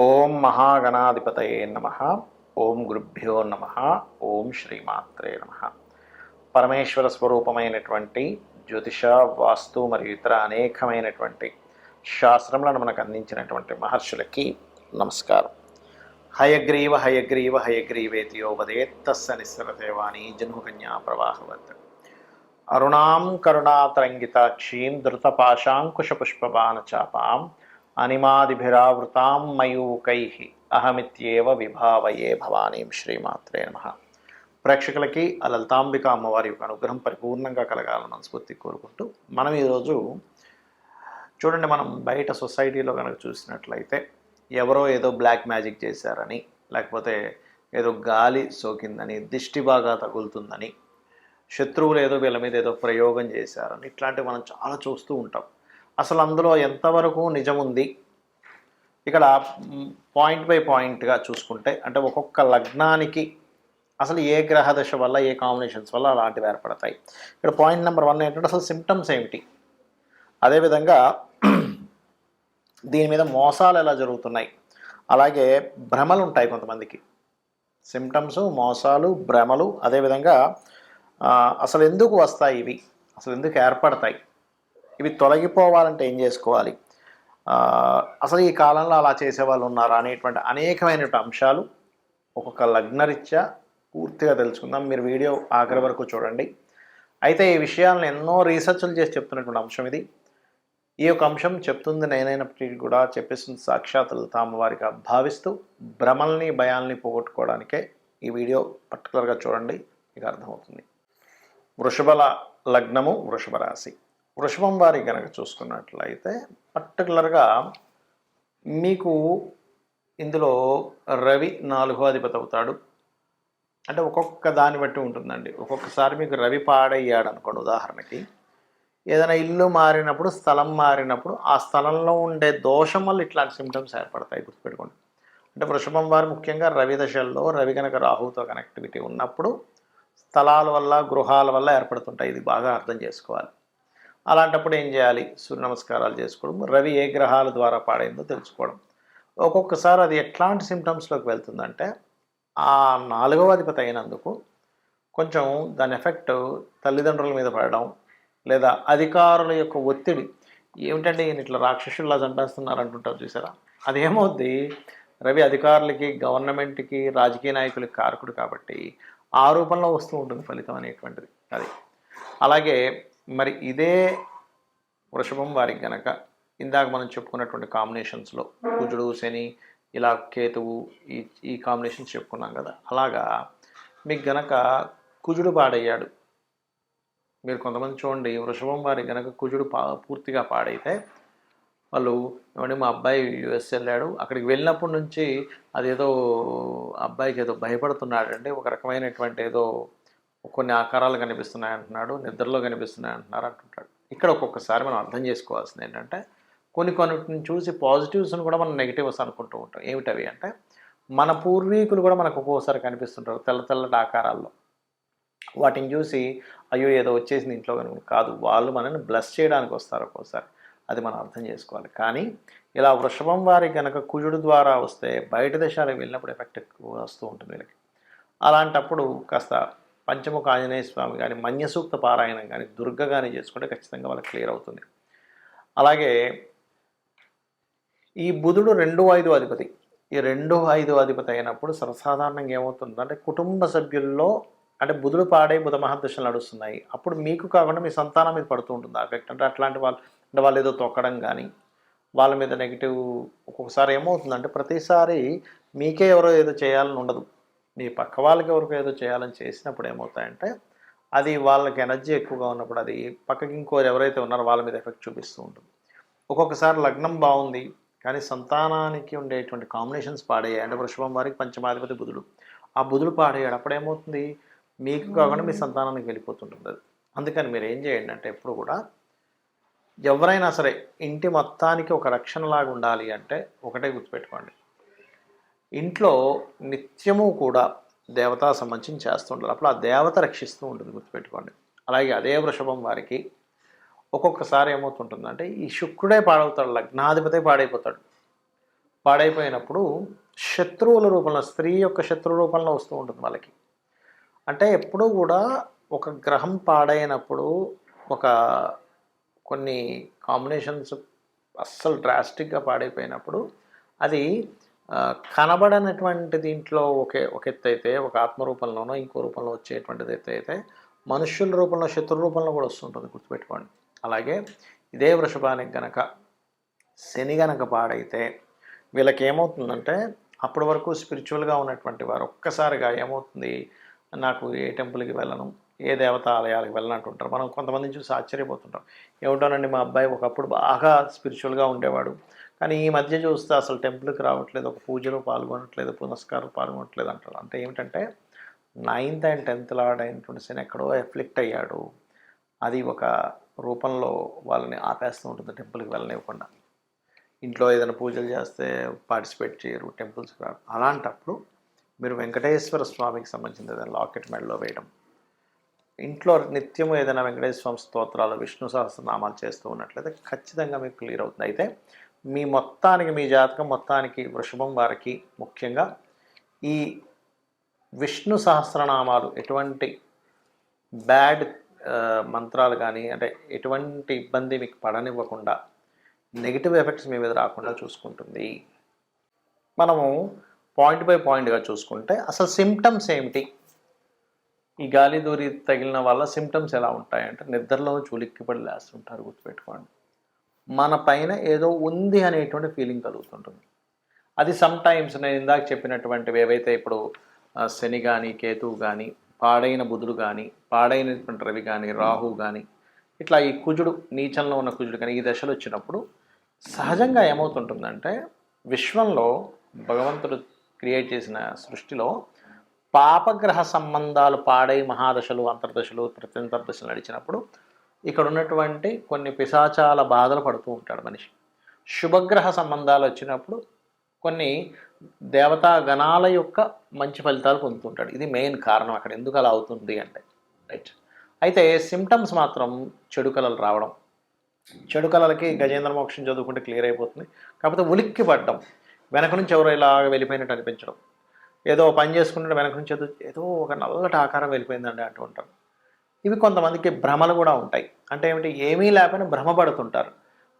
ఓం మహాగణాధిపతయే నమ. ఓం గురుభ్యో నమ. ఓం శ్రీమాత్రే నమ. పరమేశ్వర స్వరూపమైనటువంటి జ్యోతిష, వాస్తు మరియు ఇతర అనేకమైనటువంటి శాస్త్రములను మనకు అందించినటువంటి మహర్షులకి నమస్కారం. హయగ్రీవ హయగ్రీవ హయగ్రీవేతియో వదేత్తస్స నిస్సరదేవాణి జన్మకన్యా ప్రవాహవత్. అరుణాం కరుణాతరంగితాక్షీం ధృతపాశాంకుశపుష్పబాణచాపాం అనిమాదిభిరావృతాం మయూకైః అహమిత్యేవ విభావయే భవానీం. శ్రీమాత్రే నమః. ప్రేక్షకులకి ఆ లలితాంబిక అమ్మవారి యొక్క అనుగ్రహం పరిపూర్ణంగా కలగాలని మనస్ఫూర్తి కోరుకుంటూ మనం ఈరోజు చూడండి, మనం బయట సొసైటీలో కనుక చూసినట్లయితే ఎవరో ఏదో బ్లాక్ మ్యాజిక్ చేశారని, లేకపోతే ఏదో గాలి సోకిందని, దిష్టి బాగా తగులుతుందని, శత్రువులు ఏదో వీళ్ళ మీద ఏదో ప్రయోగం చేశారని, ఇట్లాంటివి మనం చాలా చూస్తూ ఉంటాం. అసలు అందులో ఎంతవరకు నిజం ఉంది? ఇక్కడ పాయింట్ బై పాయింట్గా చూసుకుంటే, అంటే ఒక్కొక్క లగ్నానికి అసలు ఏ గ్రహ దశ వల్ల, ఏ కాంబినేషన్స్ వల్ల అలాంటివి ఏర్పడతాయి. ఇక్కడ పాయింట్ నెంబర్ 1 ఏంటంటే అసలు సిమ్టమ్స్ ఏమిటి, అదేవిధంగా దీని మీద మోసాలు ఎలా జరుగుతున్నాయి, అలాగే భ్రమలు ఉంటాయి కొంతమందికి. సిమ్టమ్స్, మోసాలు, భ్రమలు, అదేవిధంగా అసలు ఎందుకు వస్తాయి ఇవి, అసలు ఎందుకు ఏర్పడతాయి, ఇవి తొలగిపోవాలంటే ఏం చేసుకోవాలి, అసలు ఈ కాలంలో అలా చేసేవాళ్ళు ఉన్నారా అనేటువంటి అనేకమైనటువంటి అంశాలు ఒక్కొక్క లగ్నరీత్యా పూర్తిగా తెలుసుకుందాం. మీరు వీడియో ఆఖరి వరకు చూడండి. అయితే ఈ విషయాలను ఎన్నో రీసెర్చ్లు చేసి చెప్తున్నటువంటి అంశం ఇది. ఈ యొక్క అంశం చెప్తుంది నేనైనప్పటికీ కూడా చెప్పేస్తుంది సాక్షాత్ లలితామ్మవారిగా భావిస్తూ భ్రమల్ని, భయాల్ని పోగొట్టుకోవడానికే ఈ వీడియో పర్టికులర్గా చూడండి, మీకు అర్థమవుతుంది. వృషభ లగ్నము, వృషభ రాశి. వృషభం వారి కనుక చూసుకున్నట్లయితే పర్టికులర్గా మీకు ఇందులో రవి 4వ అధిపతి అవుతాడు. అంటే ఒక్కొక్క దాన్ని బట్టి ఉంటుందండి. ఒక్కొక్కసారి మీకు రవి పాడయ్యాడు అనుకోండి, ఉదాహరణకి ఏదైనా ఇల్లు మారినప్పుడు, స్థలం మారినప్పుడు ఆ స్థలంలో ఉండే దోషం వల్ల ఇట్లాంటి సిమ్టమ్స్ ఏర్పడతాయి, గుర్తుపెట్టుకోండి. అంటే వృషభం వారు ముఖ్యంగా రవి దశల్లో, రవి కనుక రాహుతో కనెక్టివిటీ ఉన్నప్పుడు స్థలాల వల్ల, గృహాల వల్ల ఏర్పడుతుంటాయి. ఇది బాగా అర్థం చేసుకోవాలి. అలాంటప్పుడు ఏం చేయాలి? సూర్య నమస్కారాలు చేసుకోవడం, రవి ఏ గ్రహాల ద్వారా పాడైందో తెలుసుకోవడం. ఒక్కొక్కసారి అది ఎట్లాంటి సిమ్టమ్స్లోకి వెళ్తుందంటే, ఆ 4వ అధిపతి అయినందుకు కొంచెం దాని ఎఫెక్ట్ తల్లిదండ్రుల మీద పడడం, లేదా అధికారుల యొక్క ఒత్తిడి. ఏమిటంటే ఈయన ఇట్లా రాక్షసుల్లా చంపేస్తున్నారు అంటుంటారు చూసారా, అదేమవుద్ది, రవి అధికారులకి, గవర్నమెంట్కి, రాజకీయ నాయకులకి కారకుడు కాబట్టి ఆ రూపంలో వస్తూ ఉంటుంది ఫలితం అనేటువంటిది. అది అలాగే మరి ఇదే వృషభం వారికి గనక ఇందాక మనం చెప్పుకున్నటువంటి కాంబినేషన్స్లో కుజుడు, శని, ఇలా కేతువు, ఈ కాంబినేషన్స్ చెప్పుకున్నాం కదా, అలాగా మీకు గనక కుజుడు పాడయ్యాడు. మీరు కొంతమంది చూడండి, వృషభం వారికి గనక కుజుడు పూర్తిగా పాడైతే వాళ్ళు ఏమంటే మా అబ్బాయి యుఎస్ వెళ్ళాడు, అక్కడికి వెళ్ళినప్పటి నుంచి అదేదో అబ్బాయికి ఏదో భయపడుతున్నాడంటే, ఒక రకమైనటువంటి ఏదో కొన్ని ఆకారాలు కనిపిస్తున్నాయి అంటున్నాడు, నిద్రలో కనిపిస్తున్నాయి అంటున్నారు అంటుంటాడు. ఇక్కడ ఒక్కొక్కసారి మనం అర్థం చేసుకోవాల్సింది ఏంటంటే, కొన్నిటిని చూసి పాజిటివ్స్ని కూడా మనం నెగిటివ్స్ అనుకుంటూ ఉంటాం. ఏమిటవి అంటే, మన పూర్వీకులు కూడా మనకు ఒక్కోసారి కనిపిస్తుంటారు తెల్ల తెల్లటి ఆకారాల్లో. వాటిని చూసి అయ్యో ఏదో వచ్చేసింది ఇంట్లో కాదు, వాళ్ళు మనల్ని బ్లెస్ చేయడానికి వస్తారు ఒక్కోసారి. అది మనం అర్థం చేసుకోవాలి. కానీ ఇలా వృషభం వారికి కనుక కుజుడు ద్వారా వస్తే బయట దేశాలకు వెళ్ళినప్పుడు ఎఫెక్ట్ ఎక్కువ వస్తూ ఉంటుంది వీళ్ళకి. అలాంటప్పుడు కాస్త పంచముఖ ఆంజనేయ స్వామి కానీ, మన్యసూక్త పారాయణం కానీ, దుర్గ కానీ చేసుకుంటే ఖచ్చితంగా వాళ్ళకి క్లియర్ అవుతుంది. అలాగే ఈ బుధుడు 2వ అధిపతి. ఈ 2వ అధిపతి అయినప్పుడు సర్వసాధారణంగా ఏమవుతుందంటే, కుటుంబ సభ్యుల్లో అంటే బుధుడు పాడై బుధ మహాదశలు నడుస్తున్నాయి, అప్పుడు మీకు కాకుండా మీ సంతానం మీద పడుతూ ఉంటుంది ఆ ఎఫెక్ట్. అంటే అట్లాంటి వాళ్ళు, అంటే వాళ్ళు ఏదో తొక్కడం కానీ, వాళ్ళ మీద నెగిటివ్. ఒక్కొక్కసారి ఏమవుతుందంటే, ప్రతిసారి మీకే ఎవరో ఏదో చేయాలని ఉండదు, మీ పక్క వాళ్ళకి ఎవరికో ఏదో చేయాలని చేసినప్పుడు ఏమవుతాయంటే, అది వాళ్ళకి ఎనర్జీ ఎక్కువగా ఉన్నప్పుడు అది పక్కకి ఇంకోరు ఎవరైతే ఉన్నారో వాళ్ళ మీద ఎఫెక్ట్ చూపిస్తూ ఉంటుంది. ఒక్కొక్కసారి లగ్నం బాగుంది కానీ సంతానానికి ఉండేటువంటి కాంబినేషన్స్ పాడయ్యాయి. అంటే వృషభం వారికి పంచమాధిపతి బుధుడు, ఆ బుధుడు పాడయ్యాడు, అప్పుడు ఏమవుతుంది, మీకు కాకుండా మీ సంతానానికి వెళ్ళిపోతుంటుంది అది. అందుకని మీరు ఏం చేయండి అంటే, ఎప్పుడు కూడా ఎవరైనా సరే ఇంటి మొత్తానికి ఒక రక్షణలాగా ఉండాలి అంటే ఒకటే గుర్తుపెట్టుకోండి, ఇంట్లో నిత్యము కూడా దేవతా సంబంధించి చేస్తుంటారు, అప్పుడు ఆ దేవత రక్షిస్తూ ఉంటుంది, గుర్తుపెట్టుకోండి. అలాగే అదే వృషభం వారికి ఒక్కొక్కసారి ఏమవుతుంటుందంటే, ఈ శుక్రుడే పాడవుతాడు, లగ్నాధిపతే పాడైపోతాడు. పాడైపోయినప్పుడు శత్రువుల రూపంలో, స్త్రీ యొక్క శత్రు రూపంలో వస్తూ ఉంటుంది వాళ్ళకి. అంటే ఎప్పుడూ కూడా ఒక గ్రహం పాడైనప్పుడు ఒక కొన్ని కాంబినేషన్స్ అస్సలు డ్రాస్టిక్గా పాడైపోయినప్పుడు అది కనబడనటువంటి దీంట్లో ఒక ఎత్తు అయితే, ఒక ఆత్మరూపంలోనో ఇంకో రూపంలో వచ్చేటువంటిది ఎత్తు అయితే, మనుష్యుల రూపంలో శత్రు రూపంలో కూడా వస్తుంటుంది, గుర్తుపెట్టుకోండి. అలాగే ఇదే వృషభానికి గనక శని గనక పాడైతే వీళ్ళకి ఏమవుతుందంటే, అప్పటి వరకు స్పిరిచువల్గా ఉన్నటువంటి వారు ఒక్కసారిగా ఏమవుతుంది, నాకు ఏ టెంపుల్కి వెళ్ళను, ఏ దేవతా ఆలయాలకు వెళ్ళనంటుంటారు. మనం కొంతమందిని చూసి ఆశ్చర్యపోతుంటాం. ఏమిటోనండి, మా అబ్బాయి ఒకప్పుడు బాగా స్పిరిచువల్గా ఉండేవాడు, కానీ ఈ మధ్య చూస్తే అసలు టెంపుల్కి రావట్లేదు, ఒక పూజలో పాల్గొనట్లేదు, పునస్కారం పాల్గొనట్లేదు అంటారు. అంటే ఏమిటంటే 9th and 10th లార్డ్ అయినటువంటి శని ఎక్కడో ఎఫ్లిక్ట్ అయ్యాడు. అది ఒక రూపంలో వాళ్ళని ఆపేస్తూ ఉంటుంది, టెంపుల్కి వెళ్ళనివ్వకుండా. ఇంట్లో ఏదైనా పూజలు చేస్తే పార్టిసిపేట్ చేయరు, టెంపుల్స్కి రారు. అలాంటప్పుడు మీరు వెంకటేశ్వర స్వామికి సంబంధించిన ఏదైనా లాకెట్ మెడలో వేయడం, ఇంట్లో నిత్యము ఏదైనా వెంకటేశ్వర స్వామి స్తోత్రాలు, విష్ణు సహస్రనామాలు చేస్తూ ఉన్నట్లయితే ఖచ్చితంగా మీకు క్లియర్ అవుతుంది. అయితే మీ మొత్తానికి, మీ జాతకం మొత్తానికి వృషభం వారికి ముఖ్యంగా ఈ విష్ణు సహస్రనామాలు ఎటువంటి బ్యాడ్ మంత్రాలు కానీ, అంటే ఎటువంటి ఇబ్బంది మీకు పడనివ్వకుండా, నెగిటివ్ ఎఫెక్ట్స్ మీ మీద రాకుండా చూసుకుంటుంది. మనము పాయింట్ బై పాయింట్గా చూసుకుంటే అసలు సిమ్టమ్స్ ఏమిటి, ఈ గాలి దూరి తగిలిన వల్ల సిమ్టమ్స్ ఎలా ఉంటాయంటే, నిద్రలో చులిక్కిపడి లేస్తుంటారు, గుర్తుపెట్టుకోండి. మన పైన ఏదో ఉంది అనేటువంటి ఫీలింగ్ కలుగుతుంటుంది. అది సమ్ టైమ్స్ నేను ఇందాక చెప్పినటువంటివి ఏవైతే ఇప్పుడు శని కానీ, కేతువు కానీ, పాడైన బుధుడు కానీ, పాడైనటువంటి రవి కానీ, రాహు కానీ, ఇట్లా ఈ కుజుడు, నీచంలో ఉన్న కుజుడు కానీ ఈ దశలు వచ్చినప్పుడు సహజంగా ఏమవుతుంటుందంటే, విశ్వంలో భగవంతుడు క్రియేట్ చేసిన సృష్టిలో పాపగ్రహ సంబంధాలు పాడై మహాదశలు, అంతర్దశలు, ప్రత్యంతర్దశలు నడిచినప్పుడు ఇక్కడ ఉన్నటువంటి కొన్ని పిశాచాల బాధలు పడుతూ ఉంటాడు మనిషి. శుభగ్రహ సంబంధాలు వచ్చినప్పుడు కొన్ని దేవతా గణాల యొక్క మంచి ఫలితాలు పొందుతుంటాడు. ఇది మెయిన్ కారణం అక్కడ ఎందుకు అలా అవుతుంది అంటే, రైట్. అయితే సిమ్టమ్స్ మాత్రం చెడు కళలు రావడం, చెడు కళలకి గజేంద్ర మోక్షం చదువుకుంటే క్లియర్ అయిపోతుంది. కాకపోతే ఉలిక్కి పడ్డం, వెనక నుంచి ఎవరో ఇలాగ వెళ్ళిపోయినట్టు అనిపించడం, ఏదో పని చేసుకుంటే వెనక నుంచి ఏదో ఒక నల్లటి ఆకారం వెళ్ళిపోయిందండి అంటూ ఉంటారు. ఇవి కొంతమందికి భ్రమలు కూడా ఉంటాయి. అంటే ఏమిటి, ఏమీ లేకపోయినా భ్రమపడుతుంటారు.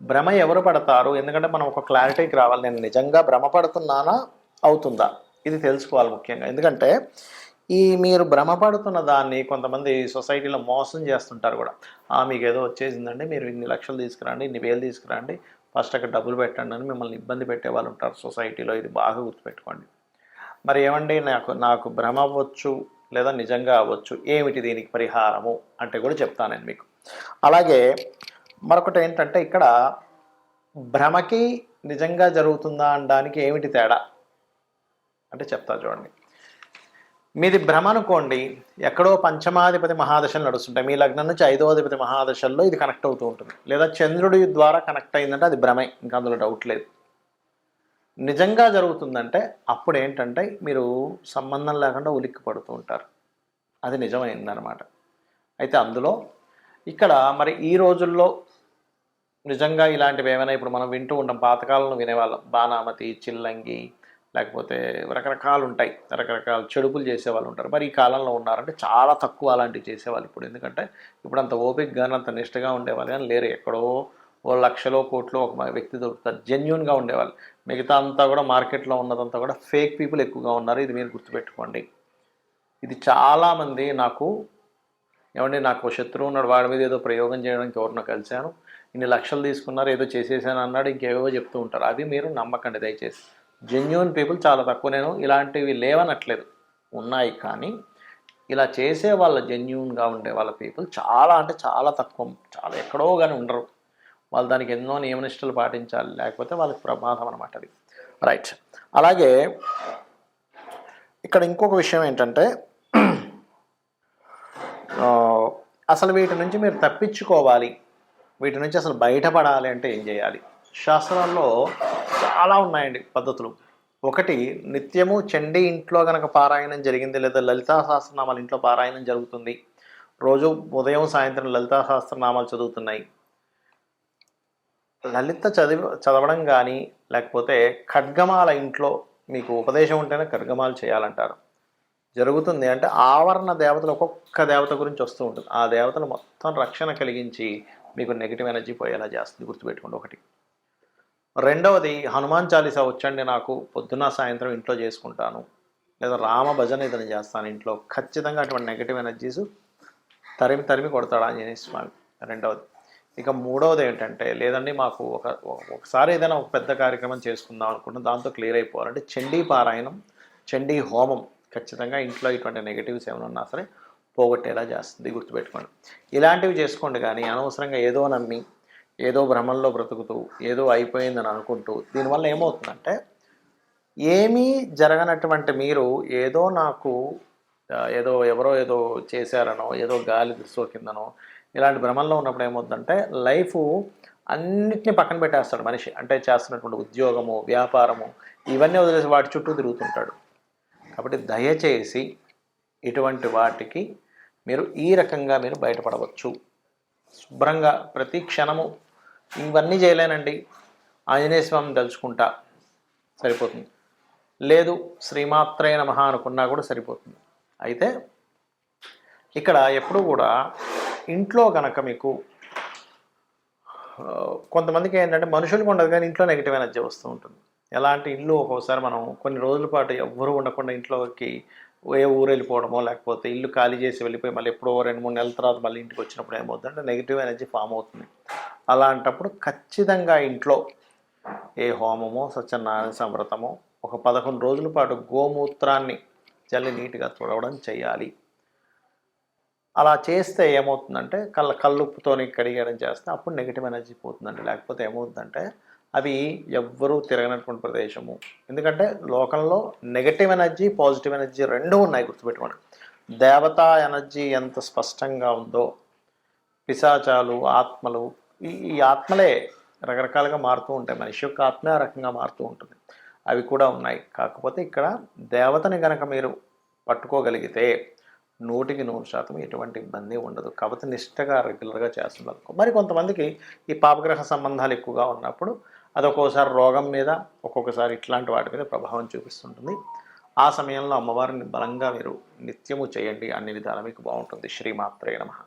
భ్రమ ఎవరు పడతారు, ఎందుకంటే మనం ఒక క్లారిటీకి రావాలి, నేను నిజంగా భ్రమపడుతున్నానా అవుతుందా, ఇది తెలుసుకోవాలి ముఖ్యంగా. ఎందుకంటే ఈ మీరు భ్రమపడుతున్న దాన్ని కొంతమంది సొసైటీలో మోసం చేస్తుంటారు కూడా. మీకు ఏదో వచ్చేసిందండి, మీరు ఇన్ని లక్షలు తీసుకురండి, ఇన్ని వేలు తీసుకురండి, ఫస్ట్ అక్కడ డబ్బులు పెట్టండి అని మిమ్మల్ని ఇబ్బంది పెట్టే వాళ్ళు ఉంటారు సొసైటీలో. ఇది బాగా గుర్తుపెట్టుకోండి. మరి ఏమండి, నాకు భ్రమ అవ్వచ్చు లేదా నిజంగా అవ్వచ్చు, ఏమిటి దీనికి పరిహారము అంటే కూడా చెప్తాను నేను మీకు. అలాగే మరొకటి ఏంటంటే, ఇక్కడ భ్రమకి నిజంగా జరుగుతుందా అనడానికి ఏమిటి తేడా అంటే చెప్తా చూడండి. మీది భ్రమ అనుకోండి, ఎక్కడో పంచమాధిపతి మహాదశలు నడుస్తుంటాయి, మీ లగ్నం నుంచి 5వ అధిపతి మహాదశల్లో ఇది కనెక్ట్ అవుతూ ఉంటుంది, లేదా చంద్రుడి ద్వారా కనెక్ట్ అయిందంటే అది భ్రమే, ఇంకా అందులో డౌట్ లేదు. నిజంగా జరుగుతుందంటే అప్పుడు ఏంటంటే మీరు సంబంధం లేకుండా ఉలిక్కి పడుతూ ఉంటారు, అది నిజమైందనమాట. అయితే అందులో ఇక్కడ మరి ఈ రోజుల్లో నిజంగా ఇలాంటివి ఏమైనా ఇప్పుడు మనం వింటూ ఉంటాం, పాతకాలంలో వినేవాళ్ళం, బాణామతి, చిల్లంగి, లేకపోతే రకరకాలు ఉంటాయి, రకరకాల చెడుపులు చేసేవాళ్ళు ఉంటారు. మరి ఈ కాలంలో ఉన్నారంటే చాలా తక్కువ అలాంటివి చేసేవాళ్ళు ఇప్పుడు. ఎందుకంటే ఇప్పుడు అంత ఓపిక కానీ అంత నిష్టగా ఉండేవాళ్ళు కానీ లేరు. ఎక్కడో ఓ లక్షలో కోట్లో ఒక వ్యక్తి దొరుకుతారు జెన్యూన్గా ఉండేవాళ్ళు. మిగతా అంతా కూడా మార్కెట్లో ఉన్నదంతా కూడా ఫేక్ పీపుల్ ఎక్కువగా ఉన్నారు, ఇది మీరు గుర్తుపెట్టుకోండి. ఇది చాలామంది ఏమండి నాకు శత్రువు ఉన్నాడు, వాడి మీద ఏదో ప్రయోగం చేయడానికి ఎవరినో కలిశాను, ఇన్ని లక్షలు తీసుకున్నారు, ఏదో చేసేసాను అన్నాడు, ఇంకేవో చెప్తూ ఉంటారు. అవి మీరు నమ్మకండి దయచేసి. జెన్యూన్ పీపుల్ చాలా తక్కువ. నేను ఇలాంటివి లేవనట్లేదు, ఉన్నాయి, కానీ ఇలా చేసే వాళ్ళ జెన్యూన్గా ఉండే వాళ్ళ పీపుల్ చాలా అంటే చాలా తక్కువ, చాలా ఎక్కడో కానీ ఉండరు. వాళ్ళు దానికి ఎన్నో నియమనిష్టలు పాటించాలి, లేకపోతే వాళ్ళకి ప్రమాదం అనమాట అది, రైట్. అలాగే ఇక్కడ ఇంకొక విషయం ఏంటంటే, అసలు వీటి నుంచి మీరు తప్పించుకోవాలి, వీటి నుంచి అసలు బయటపడాలి అంటే ఏం చేయాలి? శాస్త్రాల్లో చాలా ఉన్నాయండి పద్ధతులు. ఒకటి, నిత్యము చండీ ఇంట్లో కనుక పారాయణం జరిగింది, లేదా లలితా సహస్రనామాలు ఇంట్లో పారాయణం జరుగుతుంది, రోజు ఉదయం సాయంత్రం లలితా సహస్రనామాలు చదువుతున్నాయి, లలిత చదవడం గానీ, లేకపోతే ఖడ్గమాల ఇంట్లో మీకు ఉపదేశం ఉంటేనే ఖడ్గమాలు చేయాలంటారు. జరుగుతుంది అంటే ఆవరణ దేవతలు ఒక్కొక్క దేవత గురించి వస్తూ ఉంటుంది. ఆ దేవతలు మొత్తం రక్షణ కలిగించి మీకు నెగెటివ్ ఎనర్జీ పోయేలా చేస్తుంది. గుర్తుపెట్టుకోండి ఒకటి. రెండవది హనుమాన్ చాలీసా వచ్చండి నాకు పొద్దున్న, సాయంత్రం ఇంట్లో చేసుకుంటాను. లేదా రామ భజన ఏదైనా చేస్తాను ఇంట్లో. ఖచ్చితంగా అటువంటి నెగెటివ్ ఎనర్జీస్ తరిమి తరిమి కొడతాడు ఆంజనేయ స్వామి. రెండవది. ఇక మూడవది ఏంటంటే లేదండి మాకు ఒకసారి ఏదైనా ఒక పెద్ద కార్యక్రమం చేసుకుందాం అనుకుంటున్నాం, దాంతో క్లియర్ అయిపోవాలంటే చండీ పారాయణం, చండీ హోమం ఖచ్చితంగా ఇంట్లో ఇటువంటి నెగటివ్స్ ఏమైనా ఉన్నా సరే పోగొట్టేలా చేస్తుంది. గుర్తుపెట్టుకోండి. ఇలాంటివి చేసుకోండి కానీ అనవసరంగా ఏదో నమ్మి ఏదో భ్రమంలో బ్రతుకుతూ ఏదో అయిపోయిందని అనుకుంటూ దీనివల్ల ఏమవుతుందంటే ఏమీ జరగనటువంటి మీరు ఏదో నాకు ఏదో ఎవరో ఏదో చేశారనో ఏదో గాలి సోకిందనో ఇలాంటి భ్రమంలో ఉన్నప్పుడు ఏమవుతుందంటే లైఫ్ అన్నిటినీ పక్కన పెట్టేస్తాడు మనిషి. అంటే చేస్తున్నటువంటి ఉద్యోగము, వ్యాపారము ఇవన్నీ వదిలేసి వాటి చుట్టూ తిరుగుతుంటాడు. కాబట్టి దయచేసి ఇటువంటి వాటికి మీరు ఈ రకంగా మీరు బయటపడవచ్చు. శుభ్రంగా ప్రతి క్షణము ఇవన్నీ చేయలేనండి, ఆంజనేయ స్వామిని తలుచుకుంటా సరిపోతుంది. లేదు శ్రీమాత్రే నమః అనుకున్నా కూడా సరిపోతుంది. అయితే ఇక్కడ ఎప్పుడూ కూడా ఇంట్లో కనుక మీకు కొంతమందికి ఏంటంటే మనుషులకు ఉండదు కానీ ఇంట్లో నెగిటివ్ ఎనర్జీ వస్తూ ఉంటుంది. ఎలాంటి ఇల్లు ఒక్కోసారి మనం కొన్ని రోజుల పాటు ఎవ్వరూ ఉండకుండా ఇంట్లోకి ఏ ఊరు వెళ్ళిపోవడమో లేకపోతే ఇల్లు ఖాళీ చేసి వెళ్ళిపోయి మళ్ళీ ఎప్పుడో 2-3 నెలల తర్వాత మళ్ళీ ఇంటికి వచ్చినప్పుడు ఏమవుతుందంటే నెగిటివ్ ఎనర్జీ ఫామ్ అవుతుంది. అలాంటప్పుడు ఖచ్చితంగా ఇంట్లో ఏ హోమమో సత్యనారాయణ సంవ్రతమో ఒక 11 రోజుల పాటు గోమూత్రాన్ని చల్లి నీట్గా తుడవడం చేయాలి. అలా చేస్తే ఏమవుతుందంటే కల్లుప్పుతోని కడిగడం చేస్తే అప్పుడు నెగిటివ్ ఎనర్జీ పోతుందండి. లేకపోతే ఏమవుతుందంటే అవి ఎవ్వరూ తిరగనటువంటి ప్రదేశము. ఎందుకంటే లోకంలో నెగటివ్ ఎనర్జీ, పాజిటివ్ ఎనర్జీ రెండూ ఉన్నాయి. గుర్తుపెట్టుకోండి. దేవతా ఎనర్జీ ఎంత స్పష్టంగా ఉందో పిశాచాలు, ఆత్మలు ఈ ఆత్మలే రకరకాలుగా మారుతూ ఉంటాయి. మనిషి యొక్క ఆత్మే ఆ రకంగా మారుతూ ఉంటుంది. అవి కూడా ఉన్నాయి. కాకపోతే ఇక్కడ దేవతని కనుక మీరు పట్టుకోగలిగితే 100% ఎటువంటి ఇబ్బంది ఉండదు. కాబట్టి నిష్టగా రెగ్యులర్గా చేస్తున్నారు. మరి కొంతమందికి ఈ పాపగ్రహ సంబంధాలు ఎక్కువగా ఉన్నప్పుడు అది ఒక్కోసారి రోగం మీద, ఒక్కొక్కసారి ఇట్లాంటి వాటి మీద ప్రభావం చూపిస్తుంటుంది. ఆ సమయంలో అమ్మవారిని బలంగా మీరు నిత్యము చేయండి. అన్ని విధాలా మీకు బాగుంటుంది. శ్రీమాత్రే నమః.